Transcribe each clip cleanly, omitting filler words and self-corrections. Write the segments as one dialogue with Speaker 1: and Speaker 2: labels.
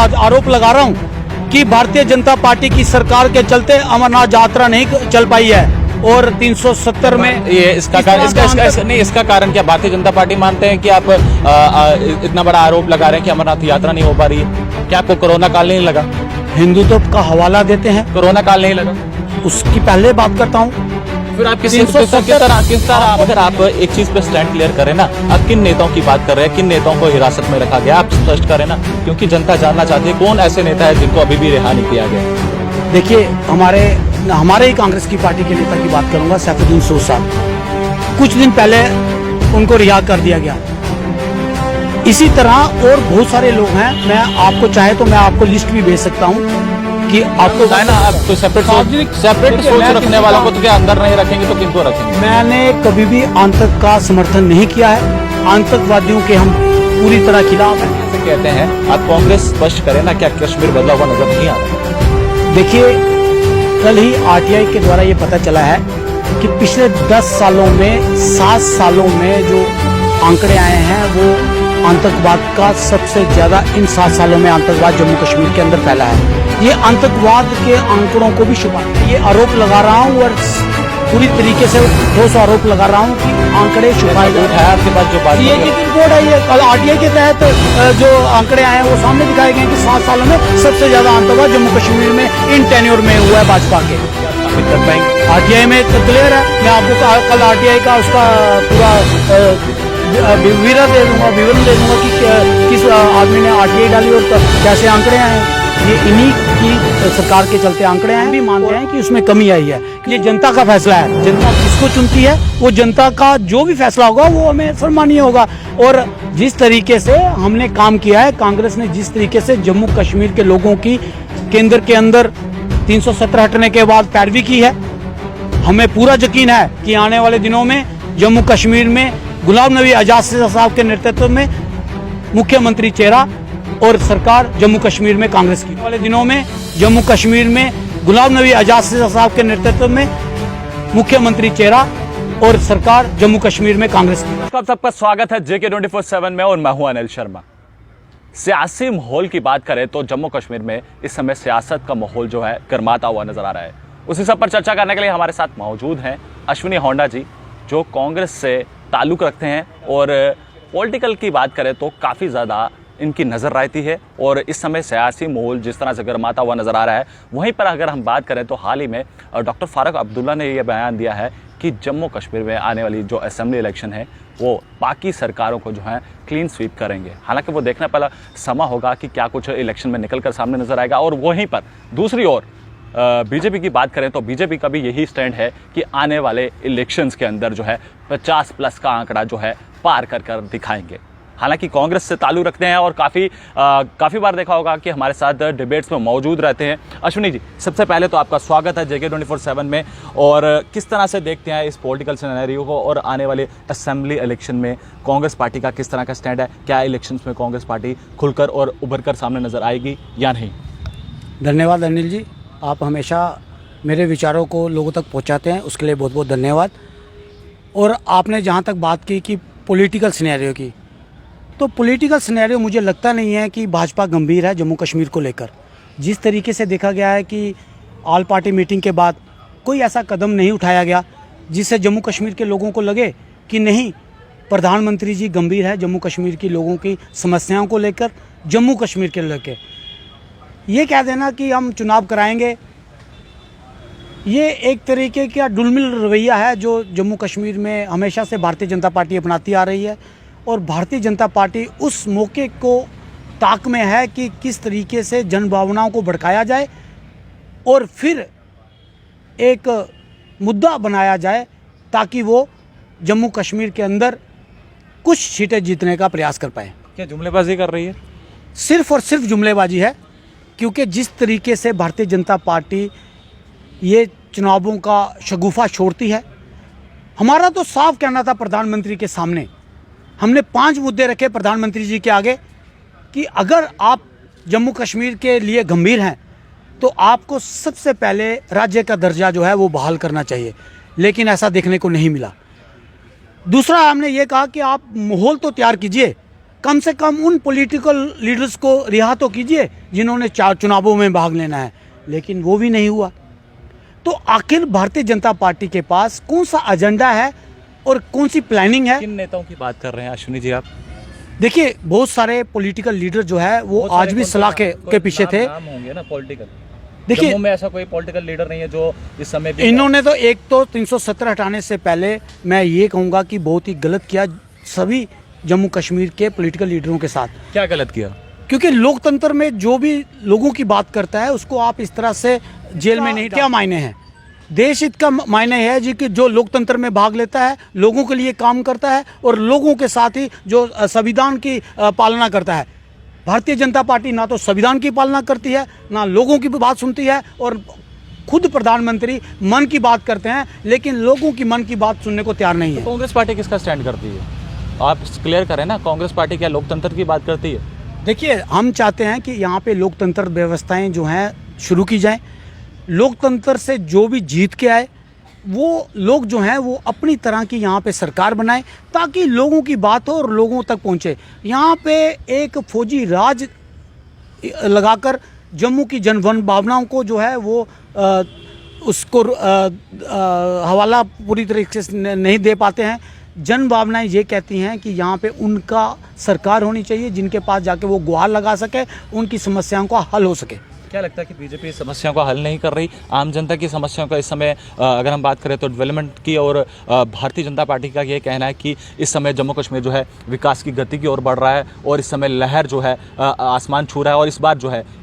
Speaker 1: आज आरोप लगा रहा हूं कि भारतीय जनता पार्टी की सरकार के चलते अमरनाथ यात्रा नहीं चल पाई है और 370 में
Speaker 2: ये इसका कारण क्या भारतीय जनता पार्टी मानते हैं कि आप इतना बड़ा आरोप लगा रहे हैं कि अमरनाथ यात्रा नहीं हो पा रही है? क्या आपको कोरोना काल नहीं लगा?
Speaker 1: हिंदुत्व का हवाला देते हैं,
Speaker 2: कोरोना काल नहीं लगा?
Speaker 1: उसकी पहले बात करता हूं।
Speaker 2: फिर आप किस तरह अगर आप एक चीज पे स्टैंड क्लियर करें ना, आप किन नेताओं की बात कर रहे हैं, किन नेताओं को हिरासत में रखा गया, आप स्पष्ट करें ना, क्योंकि जनता जानना चाहती है कौन ऐसे नेता है जिनको अभी भी रिहा नहीं किया गया।
Speaker 1: देखिए, हमारे ही कांग्रेस की पार्टी के नेता की बात करूंगा, सैफुद्दीन सोज साहब, कुछ दिन पहले उनको रिहा कर दिया गया। इसी तरह और बहुत सारे लोग हैं, मैं आपको चाहे तो मैं आपको लिस्ट भी भेज सकता हूं कि आपको
Speaker 2: है ना। आप तो सेपरेट सोच रखने वालों को तो क्या अंदर नहीं रखेंगे तो किनको रखेंगे?
Speaker 1: मैंने कभी भी आतंक का समर्थन नहीं किया है, आतंकवादियों के हम पूरी तरह खिलाफ हैं।
Speaker 2: ऐसे कहते हैं, आप कांग्रेस स्पष्ट करें ना, क्या कश्मीर बदला हुआ नजर नहीं आ रहा?
Speaker 1: देखिए, कल ही आरटीआई के द्वारा ये पता चला है कि पिछले 10 सालों में 7 सालों में जो आंकड़े आए हैं वो आतंकवाद का सबसे ज्यादा इन 7 सालों में आतंकवाद जम्मू कश्मीर के अंदर फैला है। ये आतंकवाद के आंकड़ों को भी छुपा, ये आरोप लगा रहा हूँ और पूरी तरीके से ठोस आरोप लगा रहा हूँ कि आंकड़े छुपाए गए हैं।
Speaker 2: आपके पास जो बात
Speaker 1: ये एक रिपोर्ट है, ये कल आरटीआई के तहत जो आंकड़े आए हैं वो सामने दिखाए गए हैं कि 7 सालों में सबसे ज्यादा आतंकवाद जम्मू कश्मीर में इन टेन्योर में हुआ है भाजपा के। आरटीआई में क्लियर है, मैं आपको कल आरटीआई का उसका पूरा विवरण दे दूंगा कि किस आदमी ने आरटीआई डाली और कैसे आंकड़े आए हैं। ये इन्हीं की सरकार के चलते आंकड़े आए, भी मानते हैं कि उसमें कमी आई है। ये जनता का फैसला है, जनता किसको चुनती है, वो जनता का जो भी फैसला होगा वो हमें सम्मानीय होगा। और जिस तरीके से हमने काम किया है, कांग्रेस ने जिस तरीके से जम्मू कश्मीर के लोगों की केंद्र के अंदर 370 हटने के बाद पैरवी की है, हमें पूरा यकीन है कि आने वाले दिनों में जम्मू कश्मीर में गुलाम नबी आजाद साहब के नेतृत्व में मुख्यमंत्री चेहरा और सरकार जम्मू कश्मीर में कांग्रेस की। वाले दिनों में जम्मू कश्मीर में गुलाम नबी आजाद साहब के नेतृत्व में मुख्यमंत्री चेहरा और सरकार जम्मू कश्मीर में कांग्रेस की।
Speaker 2: सबका स्वागत है JK 24/7 में और मैं हूं अनिल शर्मा। सियासी माहौल की बात करें तो जम्मू कश्मीर में इस समय सियासत का माहौल जो है गर्माता हुआ नजर आ रहा है। उसी सब पर चर्चा करने के लिए हमारे साथ मौजूद हैं अश्विनी होंडा जी, जो कांग्रेस से ताल्लुक रखते हैं और पॉलिटिकल की बात करें तो काफ़ी ज़्यादा इनकी नज़र रहती है और इस समय सियासी माहौल जिस तरह से गर्माता हुआ नज़र आ रहा है। वहीं पर अगर हम बात करें तो हाल ही में डॉक्टर फारूक अब्दुल्ला ने यह बयान दिया है कि जम्मू कश्मीर में आने वाली जो असेंबली इलेक्शन है वो बाकी सरकारों को जो है क्लीन स्वीप करेंगे। हालांकि वो देखना पहला समा होगा कि क्या कुछ इलेक्शन में निकल कर सामने नजर आएगा। और वहीं पर दूसरी ओर बीजेपी की बात करें तो बीजेपी का भी यही स्टैंड है कि आने वाले इलेक्शंस के अंदर जो है 50+ का आंकड़ा जो है पार कर दिखाएंगे। हालांकि कांग्रेस से ताल्लुक रखते हैं और काफ़ी बार देखा होगा कि हमारे साथ डिबेट्स में मौजूद रहते हैं। अश्विनी जी, सबसे पहले तो आपका स्वागत है JK 24/7 में। और किस तरह से देखते हैं इस पॉलिटिकल सिनेरियो को और आने वाले असेंबली इलेक्शन में कांग्रेस पार्टी का किस तरह का स्टैंड है? क्या इलेक्शंस में कांग्रेस पार्टी खुलकर और उभर कर सामने नजर आएगी या नहीं?
Speaker 1: धन्यवाद अनिल जी, आप हमेशा मेरे विचारों को लोगों तक पहुंचाते हैं, उसके लिए बहुत बहुत धन्यवाद। और आपने जहां तक बात की कि पॉलिटिकल सिनेरियो की, तो पॉलिटिकल सिनेरियो मुझे लगता नहीं है कि भाजपा गंभीर है जम्मू कश्मीर को लेकर। जिस तरीके से देखा गया है कि ऑल पार्टी मीटिंग के बाद कोई ऐसा कदम नहीं उठाया गया जिससे जम्मू कश्मीर के लोगों को लगे कि नहीं, प्रधानमंत्री जी गंभीर है जम्मू कश्मीर की लोगों की समस्याओं को लेकर, जम्मू कश्मीर के लेकर। ये कह देना कि हम चुनाव कराएंगे, ये एक तरीके का डुलमिल रवैया है जो जम्मू कश्मीर में हमेशा से भारतीय जनता पार्टी अपनाती आ रही है। और भारतीय जनता पार्टी उस मौके को ताक में है कि किस तरीके से जन भावनाओं को भड़काया जाए और फिर एक मुद्दा बनाया जाए ताकि वो जम्मू कश्मीर के अंदर कुछ सीटें जीतने का प्रयास कर पाए।
Speaker 2: क्या जुमलेबाजी कर रही है?
Speaker 1: सिर्फ और सिर्फ जुमलेबाजी है, क्योंकि जिस तरीके से भारतीय जनता पार्टी ये चुनावों का शगुफा छोड़ती है। हमारा तो साफ कहना था प्रधानमंत्री के सामने, हमने 5 मुद्दे रखे प्रधानमंत्री जी के आगे कि अगर आप जम्मू कश्मीर के लिए गंभीर हैं तो आपको सबसे पहले राज्य का दर्जा जो है वो बहाल करना चाहिए, लेकिन ऐसा देखने को नहीं मिला। दूसरा, हमने ये कहा कि आप माहौल तो तैयार कीजिए, कम से कम उन पॉलिटिकल लीडर्स को रिहा तो कीजिए जिन्होंने चुनावों में भाग लेना है, लेकिन वो भी नहीं हुआ। तो आखिर भारतीय जनता पार्टी के पास कौन सा एजेंडा है और कौन सी प्लानिंग है?
Speaker 2: किन नेताओं की बात कर रहे हैं अश्विनी जी आप?
Speaker 1: देखिए, बहुत सारे पॉलिटिकल लीडर जो है वो आज भी सलाह के पीछे थे।
Speaker 2: नाम होंगे ना पॉलिटिकल।
Speaker 1: देखिए,
Speaker 2: जम्मू में ऐसा कोई पॉलिटिकल लीडर नहीं है जो इस समय भी
Speaker 1: इन्होंने तो एक तो 317 हटाने से पहले मैं ये कहूँगा कि बहुत ही गलत किया सभी जम्मू कश्मीर के पॉलिटिकल लीडरों के साथ।
Speaker 2: क्या गलत किया?
Speaker 1: क्योंकि लोकतंत्र में जो भी लोगों की बात करता है उसको आप इस तरह से जेल में नहीं, क्या मायने हैं? देश हित का मायने है जी कि जो लोकतंत्र में भाग लेता है, लोगों के लिए काम करता है और लोगों के साथ ही जो संविधान की पालना करता है। भारतीय जनता पार्टी ना तो संविधान की पालना करती है, ना लोगों की बात सुनती है, और खुद प्रधानमंत्री मन की बात करते हैं लेकिन लोगों की मन की बात सुनने को तैयार नहीं है।
Speaker 2: कांग्रेस पार्टी किसका स्टैंड करती है? आप क्लियर करें ना, कांग्रेस पार्टी क्या लोकतंत्र की बात करती है?
Speaker 1: देखिए, हम चाहते हैं कि यहाँ पे लोकतंत्र व्यवस्थाएं जो हैं शुरू की जाएं। लोकतंत्र से जो भी जीत के आए वो लोग जो हैं वो अपनी तरह की यहाँ पे सरकार बनाएं ताकि लोगों की बात हो और लोगों तक पहुँचे। यहाँ पे एक फौजी राज लगाकर जम्मू की जनवन भावनाओं को जो है वो उसको हवाला पूरी तरीके से नहीं दे पाते हैं। जन भावनाएं ये कहती हैं कि यहाँ पे उनका सरकार होनी चाहिए जिनके पास जाके वो गुहार लगा सके, उनकी समस्याओं का हल हो सके।
Speaker 2: क्या लगता है कि बीजेपी समस्याओं का हल नहीं कर रही? आम जनता की समस्याओं का इस समय अगर हम बात करें तो डेवलपमेंट की, और भारतीय जनता पार्टी का ये कहना है कि इस समय जम्मू कश्मीर जो है विकास की गति की ओर बढ़ रहा है और इस समय लहर जो है आसमान छू रहा है, और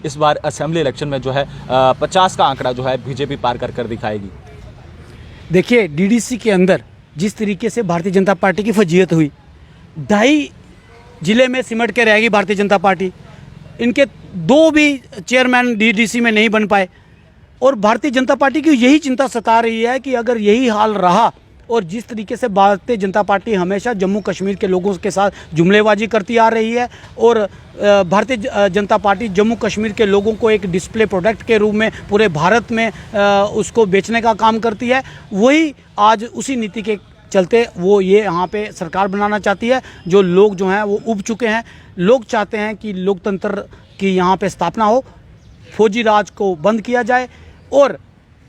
Speaker 2: इस बार असेंबली इलेक्शन में जो है 50 का आंकड़ा जो है बीजेपी पार कर दिखाएगी।
Speaker 1: देखिए, डीडीसी के अंदर जिस तरीके से भारतीय जनता पार्टी की फजीयत हुई, 2.5 जिले में सिमट के रहेगी भारतीय जनता पार्टी। इनके 2 भी चेयरमैन डीडीसी में नहीं बन पाए और भारतीय जनता पार्टी की यही चिंता सता रही है कि अगर यही हाल रहा और जिस तरीके से भारतीय जनता पार्टी हमेशा जम्मू कश्मीर के लोगों के साथ जुमलेबाजी करती आ रही है और भारतीय जनता पार्टी जम्मू कश्मीर के लोगों को एक डिस्प्ले प्रोडक्ट के रूप में पूरे भारत में उसको बेचने का काम करती है, वही आज उसी नीति के चलते वो ये यहाँ पे सरकार बनाना चाहती है। जो लोग जो हैं वो उब चुके हैं। लोग चाहते हैं कि लोकतंत्र की यहाँ पे स्थापना हो, फौजी राज को बंद किया जाए और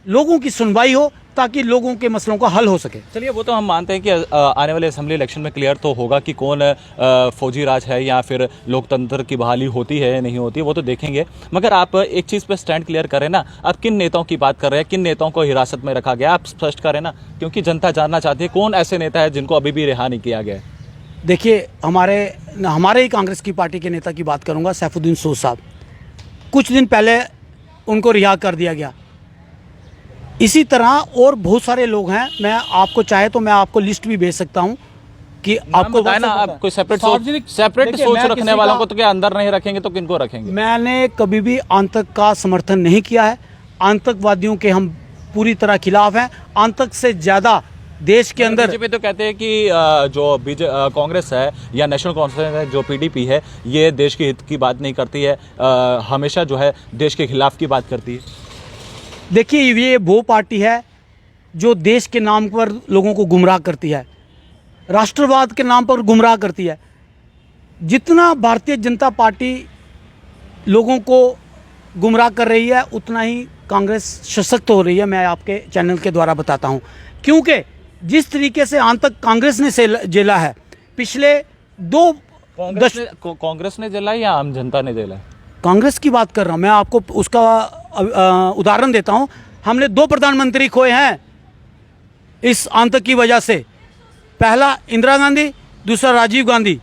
Speaker 1: लोगों की सुनवाई हो ताकि लोगों के मसलों का हल हो सके।
Speaker 2: चलिए, वो तो हम मानते हैं कि आने वाले असेंबली इलेक्शन में क्लियर तो होगा कि कौन फौजी राज है या फिर लोकतंत्र की बहाली होती है या नहीं होती है, वो तो देखेंगे। मगर आप एक चीज़ पे स्टैंड क्लियर करें ना, आप किन नेताओं की बात कर रहे हैं, किन नेताओं को हिरासत में रखा गया, आप स्पष्ट करें ना, क्योंकि जनता जानना चाहती है कौन ऐसे नेता है जिनको अभी भी रिहा नहीं किया गया है।
Speaker 1: देखिए, हमारे ही कांग्रेस की पार्टी के नेता की बात करूँगा, सैफुद्दीन सोज साहब। कुछ दिन पहले उनको रिहा कर दिया गया। इसी तरह और बहुत सारे लोग हैं, मैं आपको चाहे तो मैं आपको लिस्ट भी भेज सकता हूं कि आपको
Speaker 2: बताए ना। आप कोई सेपरेट सोच रखने वालों को तो क्या अंदर नहीं रखेंगे तो किनको रखेंगे?
Speaker 1: मैंने कभी भी आतंक का समर्थन नहीं किया है। आतंकवादियों के हम पूरी तरह खिलाफ हैं। आतंक से ज़्यादा देश के अंदर
Speaker 2: बीजेपी तो कहते हैं कि जो कांग्रेस है या नेशनल कॉन्फ्रेंस है, जो पीडीपी है, ये देश के हित की बात नहीं करती है, हमेशा जो है देश के खिलाफ की बात करती है।
Speaker 1: देखिए, ये वो पार्टी है जो देश के नाम पर लोगों को गुमराह करती है, राष्ट्रवाद के नाम पर गुमराह करती है। जितना भारतीय जनता पार्टी लोगों को गुमराह कर रही है उतना ही कांग्रेस सशक्त हो रही है। मैं आपके चैनल के द्वारा बताता हूं, क्योंकि जिस तरीके से आतंक कांग्रेस ने झेला है पिछले 2
Speaker 2: कांग्रेस ने झेला या आम जनता ने झेला?
Speaker 1: कांग्रेस की बात कर रहा हूं मैं, आपको उसका उदाहरण देता हूं। हमने 2 प्रधानमंत्री खोए हैं इस आतंक की वजह से। पहला इंदिरा गांधी, दूसरा राजीव गांधी।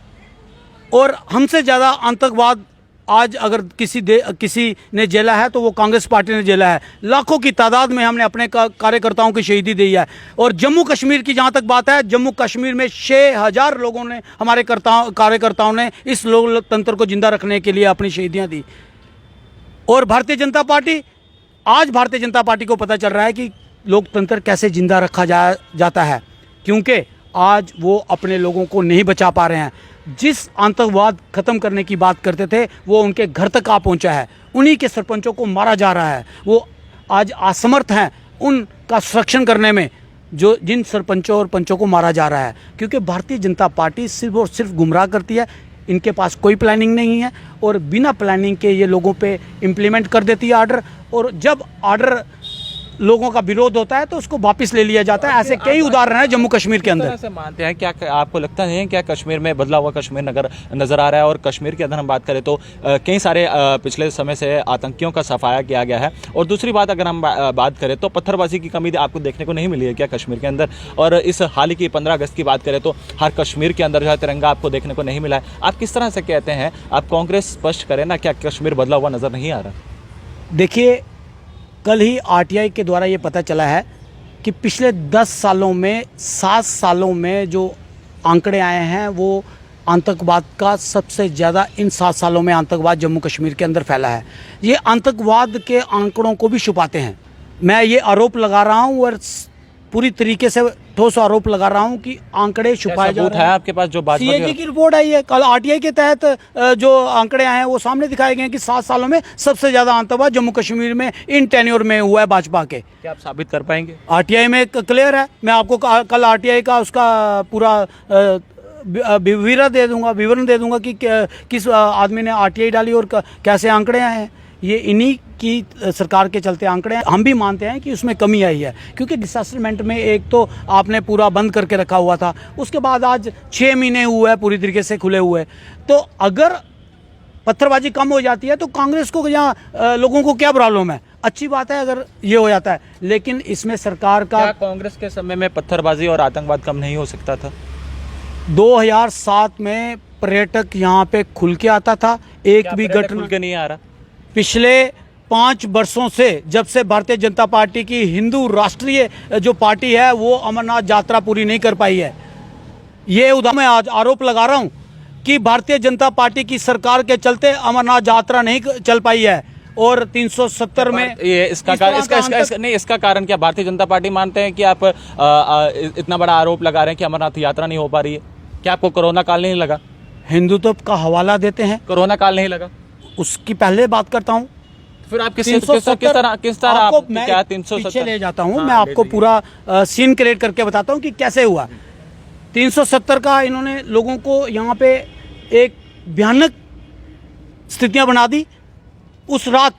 Speaker 1: और हमसे ज़्यादा आतंकवाद आज अगर किसी ने झेला है तो वो कांग्रेस पार्टी ने झेला है। लाखों की तादाद में हमने अपने कार्यकर्ताओं की शहीदी दी है। और जम्मू कश्मीर की जहाँ तक बात है, जम्मू कश्मीर में 6000 लोगों ने, हमारे कार्यकर्ताओं ने इस लोकतंत्र को जिंदा रखने के लिए अपनी शहीदियाँ दी। और भारतीय जनता पार्टी को पता चल रहा है कि लोकतंत्र कैसे जिंदा रखा जाता है, क्योंकि आज वो अपने लोगों को नहीं बचा पा रहे हैं। जिस आतंकवाद खत्म करने की बात करते थे वो उनके घर तक आ पहुंचा है। उन्हीं के सरपंचों को मारा जा रहा है। वो आज असमर्थ हैं उनका संरक्षण करने में, जो जिन सरपंचों और पंचों को मारा जा रहा है, क्योंकि भारतीय जनता पार्टी सिर्फ और सिर्फ गुमराह करती है। इनके पास कोई प्लानिंग नहीं है और बिना प्लानिंग के ये लोगों पे इम्प्लीमेंट कर देती है ऑर्डर, और जब ऑर्डर लोगों का विरोध होता है तो उसको वापस ले लिया जाता है। ऐसे कई उदाहरण हैं जम्मू कश्मीर के अंदर।
Speaker 2: से मानते हैं क्या आपको लगता है क्या कश्मीर में बदला हुआ कश्मीर नजर आ रहा है? और कश्मीर के अंदर हम बात करें तो कई सारे पिछले समय से आतंकियों का सफाया किया गया है। और दूसरी बात अगर हम बात करें तो पत्थरबाजी की कमी आपको देखने को नहीं मिली है क्या कश्मीर के अंदर? और इस हाल ही की 15 अगस्त की बात करें तो हर कश्मीर के अंदर जो है तिरंगा आपको देखने को नहीं मिला है। आप किस तरह से कहते हैं, आप कांग्रेस स्पष्ट करें ना, क्या कश्मीर बदला हुआ नजर नहीं आ रहा?
Speaker 1: देखिए, कल ही आरटीआई के द्वारा ये पता चला है कि पिछले 10 सालों में 7 सालों में जो आंकड़े आए हैं वो आतंकवाद का सबसे ज़्यादा इन 7 सालों में आतंकवाद जम्मू कश्मीर के अंदर फैला है। ये आतंकवाद के आंकड़ों को भी छुपाते हैं। मैं ये आरोप लगा रहा हूँ और पूरी तरीके से ठोस आरोप लगा रहा हूँ कि आंकड़े छुपाए जा रहे हैं।
Speaker 2: आपके पास जो
Speaker 1: सीएजी की रिपोर्ट आई है, कल आरटीआई के तहत जो आंकड़े आए हैं वो सामने दिखाए गए हैं कि 7 सालों में सबसे ज्यादा आतंकवाद जम्मू कश्मीर में इन टेन्योर में हुआ है भाजपा के।
Speaker 2: क्या आप साबित कर पाएंगे?
Speaker 1: आरटीआई में क्लियर है। मैं आपको कल आरटीआई का उसका पूरा विवरण दे दूंगा कि किस आदमी ने आरटीआई डाली और कैसे आंकड़े आए हैं। ये इन्हीं की सरकार के चलते आंकड़े हैं। हम भी मानते हैं कि उसमें कमी आई है, क्योंकि डिसैसमेंट में एक तो आपने पूरा बंद करके रखा हुआ था, उसके बाद आज 6 महीने हुए हैं पूरी तरीके से खुले हुए। तो अगर पत्थरबाजी कम हो जाती है तो कांग्रेस को यहाँ लोगों को क्या प्रॉब्लम है? अच्छी बात है अगर ये हो जाता है, लेकिन इसमें सरकार का।
Speaker 2: क्या कांग्रेस के समय में पत्थरबाजी और आतंकवाद कम नहीं हो सकता था?
Speaker 1: 2007 में पर्यटक यहाँ पे खुल के आता था, एक भी घटना
Speaker 2: खुल के नहीं आ रहा।
Speaker 1: पिछले 5 वर्षों से, जब से भारतीय जनता पार्टी की हिंदू राष्ट्रीय जो पार्टी है वो अमरनाथ यात्रा पूरी नहीं कर पाई है। ये उदाहरण मैं आज आरोप लगा रहा हूं कि भारतीय जनता पार्टी की सरकार के चलते अमरनाथ यात्रा नहीं चल पाई है। और 370 में
Speaker 2: ये इसका कारण क्या भारतीय जनता पार्टी मानते हैं कि आप इतना बड़ा आरोप लगा रहे हैं कि अमरनाथ यात्रा नहीं हो पा रही है? क्या आपको कोरोना काल नहीं लगा?
Speaker 1: हिंदुत्व का हवाला देते हैं।
Speaker 2: कोरोना काल नहीं लगा?
Speaker 1: उसकी पहले बात करता हूं।
Speaker 2: फिर आप किस तरह क्या 370
Speaker 1: पीछे ले जाता हूं। मैं आपको पूरा सीन क्रिएट करके बताता हूं कि कैसे हुआ। 370 का इन्होंने लोगों को यहाँ पे एक भयानक स्थितियां बना दी। उस रात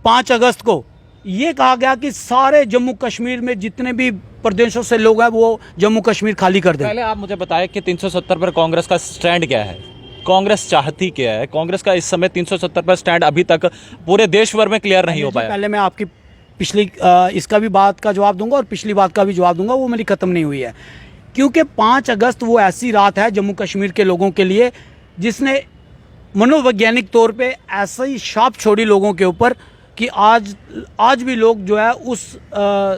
Speaker 1: 5 अगस्त को ये कहा गया कि सारे जम्मू कश्मीर में जितने भी प्रदेशों से लोग हैं वो जम्मू कश्मीर खाली कर दें।
Speaker 2: पहले आप मुझे बताएं कि 370 पर कांग्रेस का स्टैंड क्या है? कांग्रेस चाहती क्या है? कांग्रेस का इस समय 370 पर स्टैंड अभी तक पूरे देश भर में क्लियर नहीं हो पाया।
Speaker 1: पहले मैं आपकी पिछली इसका भी बात का जवाब दूंगा और पिछली बात का भी जवाब दूंगा, वो मेरी खत्म नहीं हुई है। क्योंकि 5 अगस्त वो ऐसी रात है जम्मू कश्मीर के लोगों के लिए जिसने मनोवैज्ञानिक तौर पे ऐसा ही छाप छोड़ी लोगों के ऊपर कि आज भी लोग जो है उस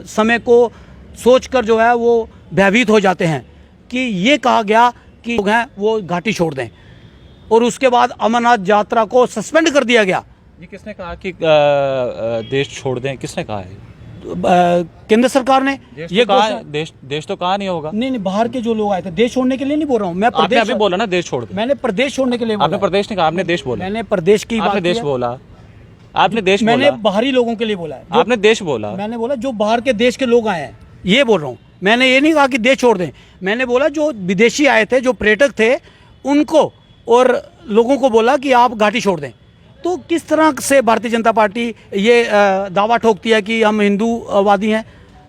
Speaker 1: समय को सोचकर जो है वो भयभीत हो जाते हैं कि ये कहा गया कि लोग हैं वो घाटी छोड़ दें। और उसके बाद अमरनाथ यात्रा को सस्पेंड कर दिया गया।
Speaker 2: ये किसने कहा कि देश छोड़ दें? किसने कहा है?
Speaker 1: केंद्र सरकार ने ये
Speaker 2: कहा। देश तो कहा नहीं होगा।
Speaker 1: नहीं, बाहर के जो लोग आए थे, देश छोड़ने के लिए नहीं बोल रहा हूँ मैं।
Speaker 2: आपने अभी बोला ना देश छोड़ दे।
Speaker 1: मैंने प्रदेश छोड़ने के लिए बोला।
Speaker 2: आपने प्रदेश नहीं कहा, आपने देश बोला।
Speaker 1: मैंने प्रदेश की
Speaker 2: आपने देश बोला। आपने देश बोला।
Speaker 1: मैंने बाहरी लोगों के लिए बोला है।
Speaker 2: आपने देश बोला।
Speaker 1: मैंने बोला जो बाहर के देश के लोग आए हैं, ये बोल रहा हूँ। मैंने ये नहीं कहा कि देश छोड़ दें। मैंने बोला जो विदेशी आए थे, जो पर्यटक थे, उनको और लोगों को बोला कि आप घाटी छोड़ दें। तो किस तरह से भारतीय जनता पार्टी ये दावा ठोकती है कि हम हिंदूवादी हैं,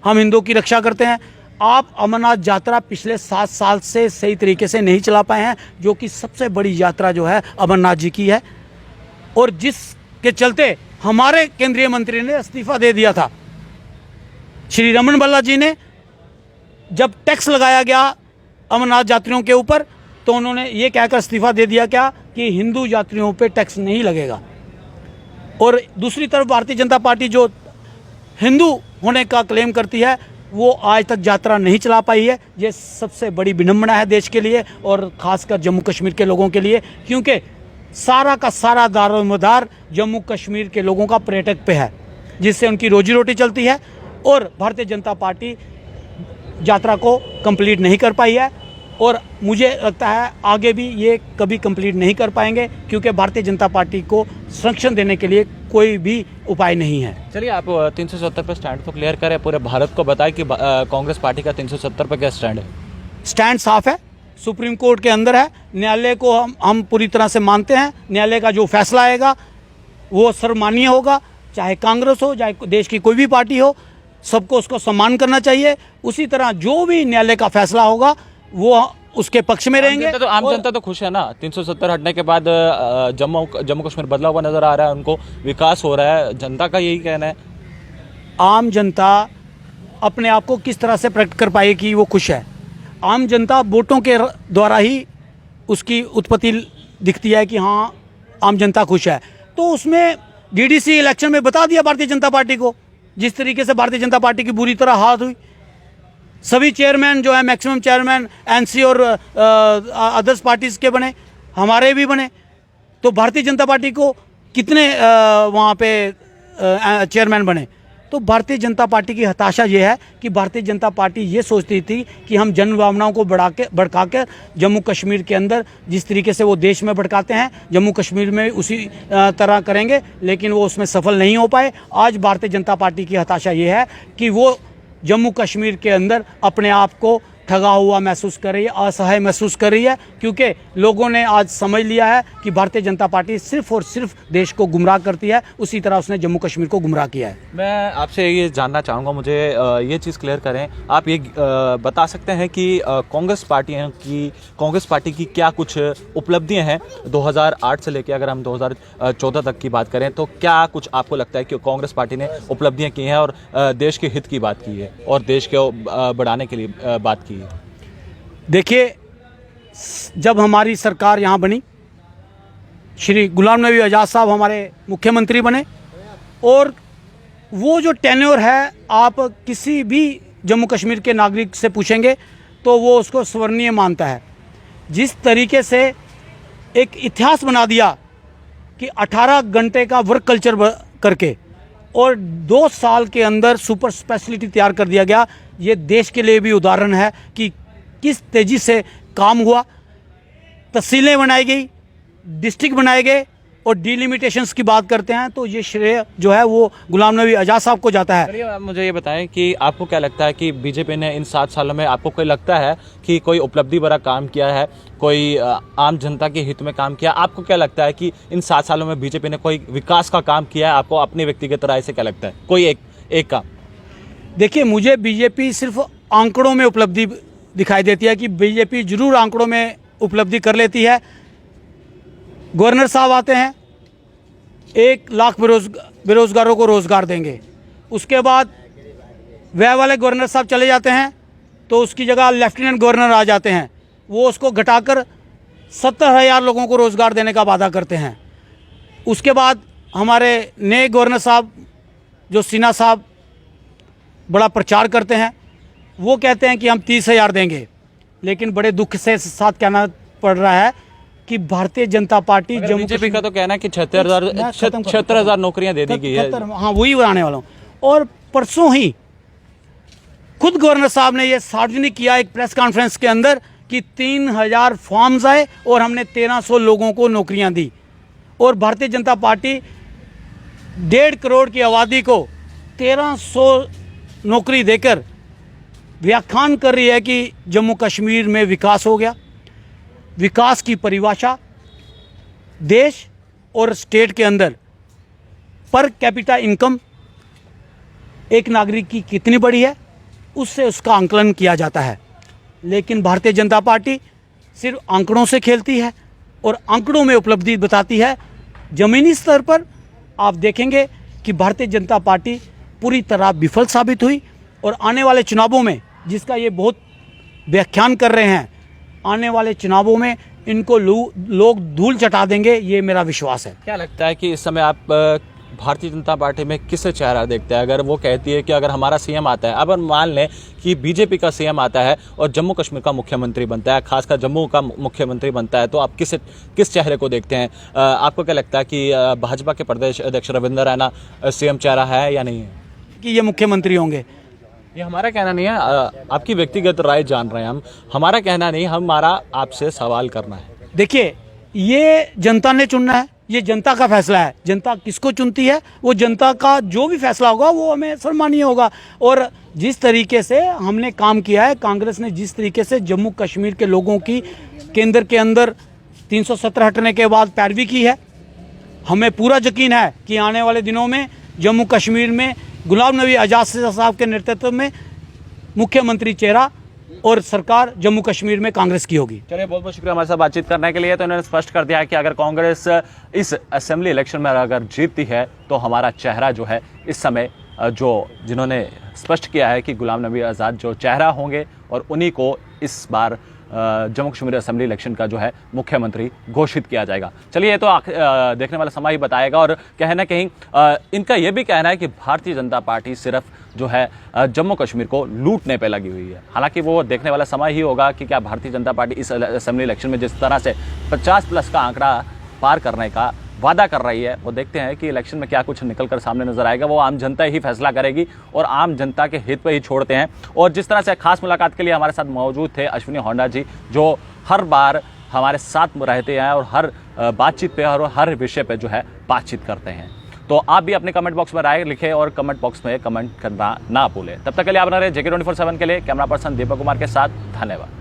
Speaker 1: हम हिंदुओं की रक्षा करते हैं। आप अमरनाथ यात्रा पिछले 7 साल से सही तरीके से नहीं चला पाए हैं, जो कि सबसे बड़ी यात्रा जो है अमरनाथ जी की है, और जिसके चलते हमारे केंद्रीय मंत्री ने इस्तीफा दे दिया था। श्री रमन भल्ला जी ने जब टैक्स लगाया गया अमरनाथ यात्रियों के ऊपर, तो उन्होंने ये कहकर इस्तीफा दे दिया क्या कि हिंदू यात्रियों पे टैक्स नहीं लगेगा। और दूसरी तरफ भारतीय जनता पार्टी जो हिंदू होने का क्लेम करती है, वो आज तक यात्रा नहीं चला पाई है। ये सबसे बड़ी विडंबना है देश के लिए और ख़ासकर जम्मू कश्मीर के लोगों के लिए, क्योंकि सारा का सारा दारोमदार जम्मू कश्मीर के लोगों का पर्यटक पे है, जिससे उनकी रोजी रोटी चलती है। और भारतीय जनता पार्टी यात्रा को कंप्लीट नहीं कर पाई है, और मुझे लगता है आगे भी ये कभी कंप्लीट नहीं कर पाएंगे, क्योंकि भारतीय जनता पार्टी को संरक्षण देने के लिए कोई भी उपाय नहीं है।
Speaker 2: चलिए, आप 370 पर स्टैंड तो क्लियर करें, पूरे भारत को बताएं कि कांग्रेस पार्टी का 370 पर क्या स्टैंड है।
Speaker 1: स्टैंड साफ है, सुप्रीम कोर्ट के अंदर है। न्यायालय को हम पूरी तरह से मानते हैं। न्यायालय का जो फैसला आएगा वो सर्वमान्य होगा, चाहे कांग्रेस हो, चाहे देश की कोई भी पार्टी हो, सबको उसको सम्मान करना चाहिए। उसी तरह जो भी न्यायालय का फैसला होगा वो उसके पक्ष में रहेंगे।
Speaker 2: आम जनता तो खुश है ना। 370 हटने के बाद जम्मू कश्मीर बदला हुआ नजर आ रहा है, उनको विकास हो रहा है, जनता का यही कहना है।
Speaker 1: आम जनता अपने आप को किस तरह से प्रकट कर पाएगी कि वो खुश है? आम जनता वोटों के द्वारा ही उसकी उत्पत्ति दिखती है कि हाँ आम जनता खुश है। तो उसमें डीडीसी इलेक्शन में बता दिया भारतीय जनता पार्टी को, जिस तरीके से भारतीय जनता पार्टी की बुरी तरह हार हुई। सभी चेयरमैन जो है, मैक्सिमम चेयरमैन एनसी और अदर्स पार्टीज के बने, हमारे भी बने। तो भारतीय जनता पार्टी को कितने वहाँ पे चेयरमैन बने? तो भारतीय जनता पार्टी की हताशा ये है कि भारतीय जनता पार्टी ये सोचती थी कि हम जन भावनाओं को भड़का कर जम्मू कश्मीर के अंदर जिस तरीके से वो देश में भड़काते हैं, जम्मू कश्मीर में उसी तरह करेंगे, लेकिन वो उसमें सफल नहीं हो पाए। आज भारतीय जनता पार्टी की हताशा ये है कि वो जम्मू कश्मीर के अंदर अपने आप को ठगा हुआ महसूस कर रही है, असहाय महसूस कर रही है, क्योंकि लोगों ने आज समझ लिया है कि भारतीय जनता पार्टी सिर्फ और सिर्फ देश को गुमराह करती है। उसी तरह उसने जम्मू कश्मीर को गुमराह किया है।
Speaker 2: मैं आपसे ये जानना चाहूँगा, मुझे ये चीज़ क्लियर करें, आप ये बता सकते हैं कि कांग्रेस पार्टी की क्या कुछ उपलब्धियां हैं 2008 से लेकर अगर हम 2014 तक की बात करें, तो क्या कुछ आपको लगता है कि कांग्रेस पार्टी ने उपलब्धियां की हैं और देश के हित की बात की है और देश को बढ़ाने के लिए बात की है?
Speaker 1: देखिए, जब हमारी सरकार यहाँ बनी, श्री गुलाम नबी आज़ाद साहब हमारे मुख्यमंत्री बने, और वो जो टेन्योर है, आप किसी भी जम्मू कश्मीर के नागरिक से पूछेंगे तो वो उसको स्वर्णीय मानता है। जिस तरीके से एक इतिहास बना दिया कि 18 घंटे का वर्क कल्चर करके और 2 साल के अंदर सुपर स्पेशलिटी तैयार कर दिया गया, ये देश के लिए भी उदाहरण है कि किस तेज़ी से काम हुआ। तहसीलें बनाई गई, डिस्ट्रिक्ट बनाए गए, और डिलिमिटेशंस की बात करते हैं तो ये श्रेय जो है वो गुलाम नबी आज़ाद साहब को जाता है।
Speaker 2: चलिए, आप मुझे ये बताएं कि आपको क्या लगता है कि बीजेपी ने इन 7 सालों में, आपको कोई लगता है कि कोई उपलब्धि भरा काम किया है, कोई आम जनता के हित में काम किया? आपको क्या लगता है कि इन 7 सालों में बीजेपी ने कोई विकास का काम किया है? आपको अपने व्यक्तिगत राय से क्या लगता है, कोई एक काम?
Speaker 1: देखिए, मुझे बीजेपी सिर्फ आंकड़ों में उपलब्धि दिखाई देती है कि बीजेपी जरूर आंकड़ों में उपलब्धि कर लेती है। गवर्नर साहब आते हैं, 1 लाख बेरोजगारों को रोजगार देंगे, उसके बाद वह वाले गवर्नर साहब चले जाते हैं तो उसकी जगह लेफ्टिनेंट गवर्नर आ जाते हैं, वो उसको घटाकर 70,000 लोगों को रोजगार देने का वादा करते हैं। उसके बाद हमारे नए गवर्नर साहब जो सिन्हा साहब बड़ा प्रचार करते हैं, वो कहते हैं कि हम 30,000 देंगे, लेकिन बड़े दुख से साथ कहना पड़ रहा है कि भारतीय जनता पार्टी जम्मू
Speaker 2: बीजेपी का तो कहना है कि 76,000 नौकरियां दे दी गई है।
Speaker 1: हाँ, वही बनाने वाला हूँ। और परसों ही खुद गवर्नर साहब ने ये सार्वजनिक किया एक प्रेस कॉन्फ्रेंस के अंदर कि 3,000 फॉर्म्स आए और हमने 1,300 लोगों को नौकरियां दी। और भारतीय जनता पार्टी 1.5 करोड़ की आबादी को 1,300 नौकरी देकर व्याख्यान कर रही है कि जम्मू कश्मीर में विकास हो गया। विकास की परिभाषा देश और स्टेट के अंदर पर कैपिटा इनकम एक नागरिक की कितनी बड़ी है, उससे उसका आंकलन किया जाता है। लेकिन भारतीय जनता पार्टी सिर्फ आंकड़ों से खेलती है और आंकड़ों में उपलब्धि बताती है। ज़मीनी स्तर पर आप देखेंगे कि भारतीय जनता पार्टी पूरी तरह विफल साबित हुई, और आने वाले चुनावों में, जिसका ये बहुत व्याख्यान कर रहे हैं, आने वाले चुनावों में इनको लोग धूल चटा देंगे, ये मेरा विश्वास है।
Speaker 2: क्या लगता है कि इस समय आप भारतीय जनता पार्टी में किससे चेहरा देखते हैं? अगर वो कहती है कि अगर हमारा सीएम आता है, अब मान लें कि बीजेपी का सीएम आता है और जम्मू कश्मीर का मुख्यमंत्री बनता है, खासकर जम्मू का मुख्यमंत्री बनता है, तो आप किस चेहरे को देखते हैं? आपको क्या लगता है कि भाजपा के प्रदेश अध्यक्ष रविंद्र रैना सीएम चेहरा है या नहीं है
Speaker 1: कि ये मुख्यमंत्री होंगे?
Speaker 2: ये हमारा कहना नहीं है, आपकी व्यक्तिगत राय जान रहे हैं हम। हमारा कहना नहीं, हमारा आपसे सवाल करना है।
Speaker 1: देखिए, ये जनता ने चुनना है, ये जनता का फैसला है। जनता किसको चुनती है, वो जनता का जो भी फैसला होगा वो हमें सम्मानीय होगा। और जिस तरीके से हमने काम किया है, कांग्रेस ने जिस तरीके से जम्मू कश्मीर के लोगों की केंद्र के अंदर 370 हटने के बाद पैरवी की है, हमें पूरा यकीन है कि आने वाले दिनों में जम्मू कश्मीर में गुलाम नबी आज़ाद साहब के नेतृत्व में मुख्यमंत्री चेहरा और सरकार जम्मू कश्मीर में कांग्रेस की होगी।
Speaker 2: चलिए, बहुत बहुत शुक्रिया हमारे साथ बातचीत करने के लिए। तो इन्होंने स्पष्ट कर दिया है कि अगर कांग्रेस इस असेंबली इलेक्शन में अगर जीतती है तो हमारा चेहरा जो है इस समय जिन्होंने स्पष्ट किया है कि गुलाम नबी आज़ाद जो चेहरा होंगे और उन्हीं को इस बार जम्मू कश्मीर असेंबली इलेक्शन का जो है मुख्यमंत्री घोषित किया जाएगा। चलिए, ये तो देखने वाला समय ही बताएगा। और कहीं ना कहीं इनका ये भी कहना है कि भारतीय जनता पार्टी सिर्फ जो है जम्मू कश्मीर को लूटने पे लगी हुई है। हालांकि वो देखने वाला समय ही होगा कि क्या भारतीय जनता पार्टी इस असेंबली इलेक्शन में जिस तरह से 50+ का आंकड़ा पार करने का वादा कर रही है, वो देखते हैं कि इलेक्शन में क्या कुछ निकल कर सामने नजर आएगा। वो आम जनता ही फैसला करेगी और आम जनता के हित पे ही छोड़ते हैं। और जिस तरह से खास मुलाकात के लिए हमारे साथ मौजूद थे अश्विनी होंडा जी, जो हर बार हमारे साथ रहते हैं और हर बातचीत पे और हर विषय पे जो है बातचीत करते हैं। तो आप भी अपने कमेंट बॉक्स में राय लिखें और कमेंट बॉक्स में कमेंट करना ना भूलें। तब तक के लिए आप बना रहे JK24/7 के लिए। कैमरा पर्सन दीपक कुमार के साथ, धन्यवाद।